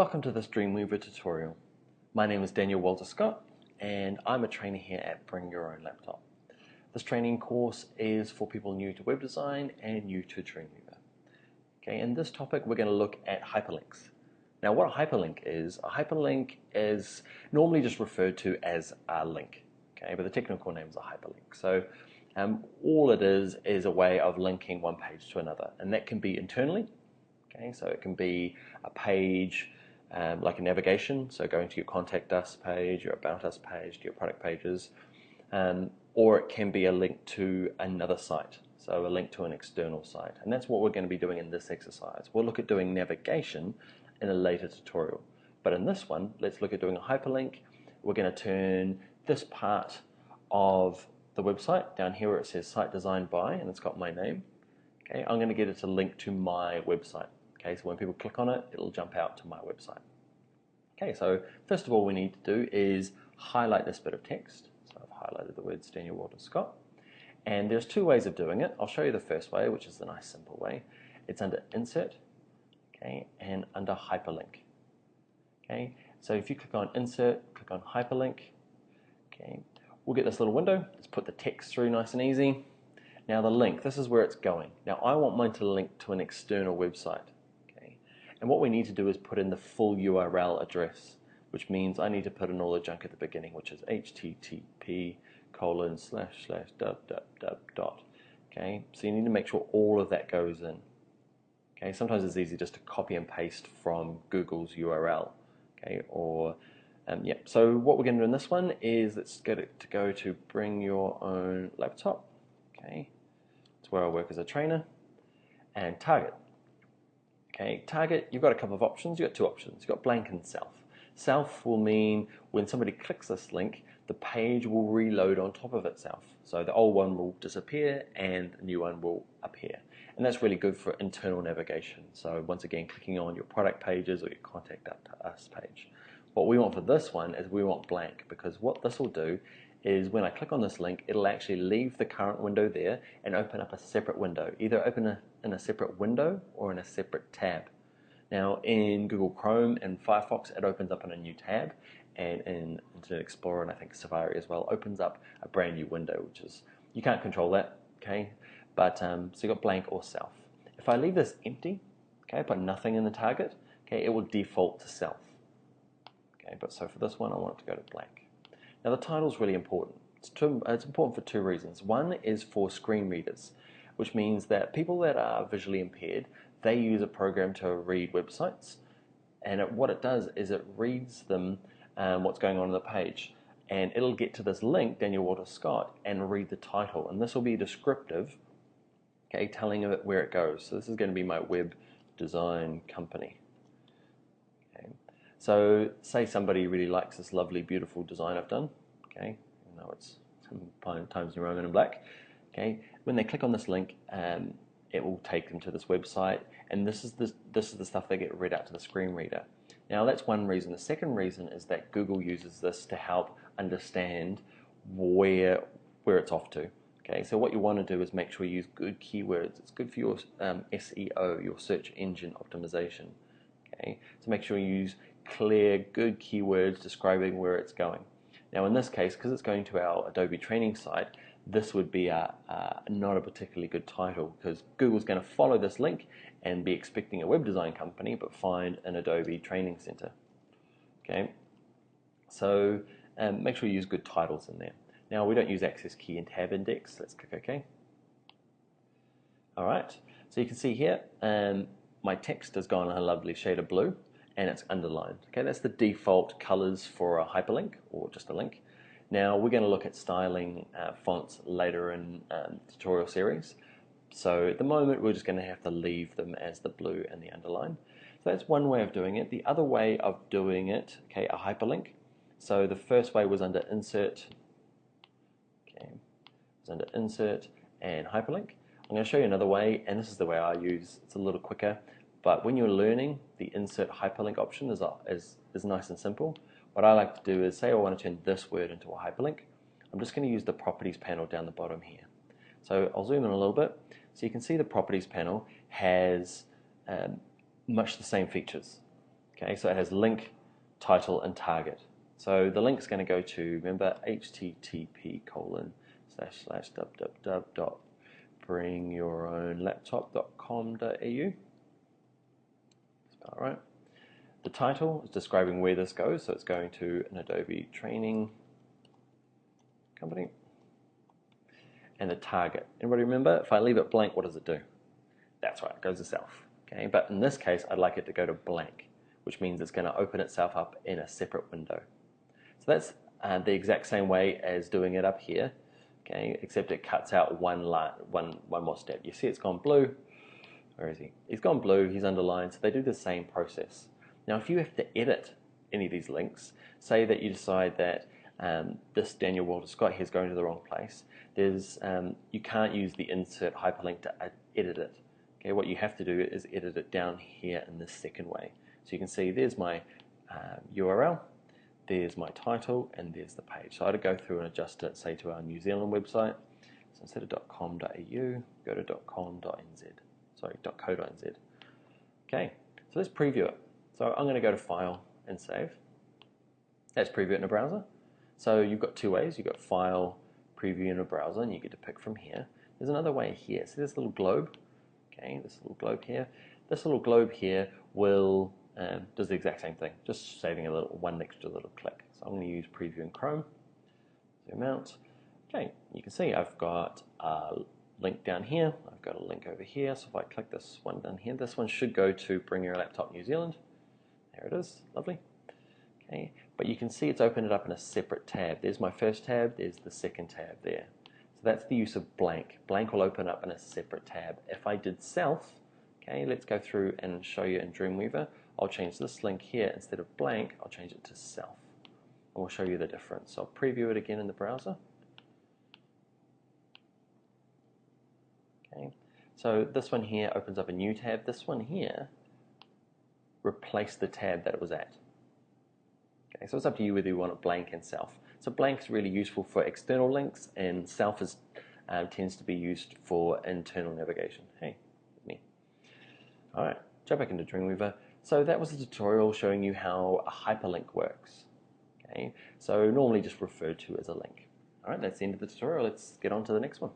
Welcome to this Dreamweaver tutorial. My name is Daniel Walter Scott and I'm a trainer here at Bring Your Own Laptop. This training course is for people new to web design and new to Dreamweaver. Okay, in this topic we're going to look at hyperlinks. Now what a hyperlink is normally just referred to as a link, okay, but the technical name is a hyperlink. So all it is a way of linking one page to another, and that can be internally. Okay, so it can be a page like a navigation, so going to your contact us page, your about us page, to your product pages, or it can be a link to another site, so a link to an external site. And that's what we're going to be doing in this exercise. We'll look at doing navigation in a later tutorial, but in this one, let's look at doing a hyperlink. We're going to turn this part of the website down here where it says site designed by, and it's got my name. Okay, I'm going to get it to link to my website. Okay, so when people click on it, it'll jump out to my website. Okay, so first of all we need to do is highlight this bit of text. So I've highlighted the words Daniel Walter Scott. And there's two ways of doing it. I'll show you the first way, which is the nice simple way. It's under Insert, okay, and under Hyperlink. Okay, so if you click on Insert, click on Hyperlink, okay, we'll get this little window. Let's put the text through nice and easy. Now the link, this is where it's going. Now I want mine to link to an external website. And what we need to do is put in the full URL address, which means I need to put in all the junk at the beginning, which is http:// dot. Okay, so you need to make sure all of that goes in. Okay, sometimes it's easy just to copy and paste from Google's URL. Okay, or yeah. So what we're going to do in this one is let's get it to go to Bring Your Own Laptop. Okay, it's where I work as a trainer, and target. Okay, target, you've got a couple of options. You've got two options. You've got blank and self. Self will mean when somebody clicks this link, the page will reload on top of itself. So the old one will disappear and the new one will appear. And that's really good for internal navigation. So once again, clicking on your product pages or your contact us page. What we want for this one is we want blank, because what this will do is when I click on this link, it'll actually leave the current window there and open up a separate window, either open in a separate window or in a separate tab. Now in Google Chrome and Firefox, it opens up in a new tab, and in Internet Explorer and I think Safari as well, opens up a brand new window, which is, you can't control that, okay? But so you've got blank or self. If I leave this empty, okay, put nothing in the target, okay, it will default to self. Okay, but so for this one, I want it to go to blank. Now the title is really important. It's important for two reasons. One is for screen readers, which means that people that are visually impaired, they use a program to read websites, and what it does is it reads them what's going on the page, and it'll get to this link, Daniel Walter Scott, and read the title, and this will be descriptive, okay, telling it where it goes. So this is going to be my web design company. So say somebody really likes this lovely, beautiful design I've done, okay, even though it's Times New Roman and black, okay, when they click on this link, it will take them to this website, and this is the stuff they get read out to the screen reader. Now that's one reason. The second reason is that Google uses this to help understand where it's off to. Okay, so what you want to do is make sure you use good keywords. It's good for your SEO, your search engine optimization. Okay, so make sure you use clear, good keywords describing where it's going. Now in this case, because it's going to our Adobe training site, this would be not a particularly good title, because Google's going to follow this link and be expecting a web design company but find an Adobe training center. Okay, so make sure you use good titles in there. Now we don't use access key and tab index. Let's click OK. Alright, so you can see here my text has gone a lovely shade of blue, and it's underlined. Okay, that's the default colors for a hyperlink or just a link. Now we're going to look at styling fonts later in the tutorial series. So at the moment we're just going to have to leave them as the blue and the underline. So that's one way of doing it. The other way of doing it, okay, a hyperlink. So the first way was under Insert. Okay, it was under Insert and Hyperlink. I'm going to show you another way, and this is the way I use. It's a little quicker. But when you're learning, the Insert Hyperlink option is nice and simple. What I like to do is, say I want to turn this word into a hyperlink, I'm just going to use the Properties panel down the bottom here. So I'll zoom in a little bit. So you can see the Properties panel has much the same features. Okay, so it has link, title, and target. So the link's going to go to, remember, http://www.bringyourownlaptop.com.au. Spell it right. The title is describing where this goes, so it's going to an Adobe training company. And the target. Everybody remember, if I leave it blank, what does it do? That's right, it goes to self. Okay, but in this case, I'd like it to go to blank, which means it's going to open itself up in a separate window. So that's the exact same way as doing it up here, okay, except it cuts out one more step. You see it's gone blue. Where is he? He's gone blue, he's underlined, so they do the same process. Now, if you have to edit any of these links, say that you decide that this Daniel Walter Scott here is going to the wrong place, you can't use the insert hyperlink to edit it. Okay, what you have to do is edit it down here in this second way. So you can see there's my URL, there's my title, and there's the page. So I'd go through and adjust it, say, to our New Zealand website. So instead of .com.au, go to .com.nz. Sorry, .co.nz. Okay, so let's preview it. So I'm going to go to File and Save. Let's preview it in a browser. So you've got two ways. You've got File, Preview in a browser, and you get to pick from here. There's another way here. So this little globe, okay, this little globe here. This little globe here will does the exact same thing, just saving one extra little click. So I'm going to use Preview in Chrome. Zoom out. Okay, you can see I've got a link down here. I've got a link over here. So if I click this one down here, this one should go to Bring Your Laptop New Zealand. There it is, lovely. Okay, but you can see it's opened it up in a separate tab. There's my first tab, there's the second tab there. So that's the use of blank. Blank will open up in a separate tab. If I did self, okay, let's go through and show you in Dreamweaver. I'll change this link here. Instead of blank, I'll change it to self. And we'll show you the difference. So I'll preview it again in the browser. Okay, so this one here opens up a new tab. This one here replaced the tab that it was at. Okay, so it's up to you whether you want it blank and self. So blank is really useful for external links, and self tends to be used for internal navigation. Hey, me. All right, jump back into Dreamweaver. So that was a tutorial showing you how a hyperlink works. Okay, so normally just referred to as a link. All right, that's the end of the tutorial. Let's get on to the next one.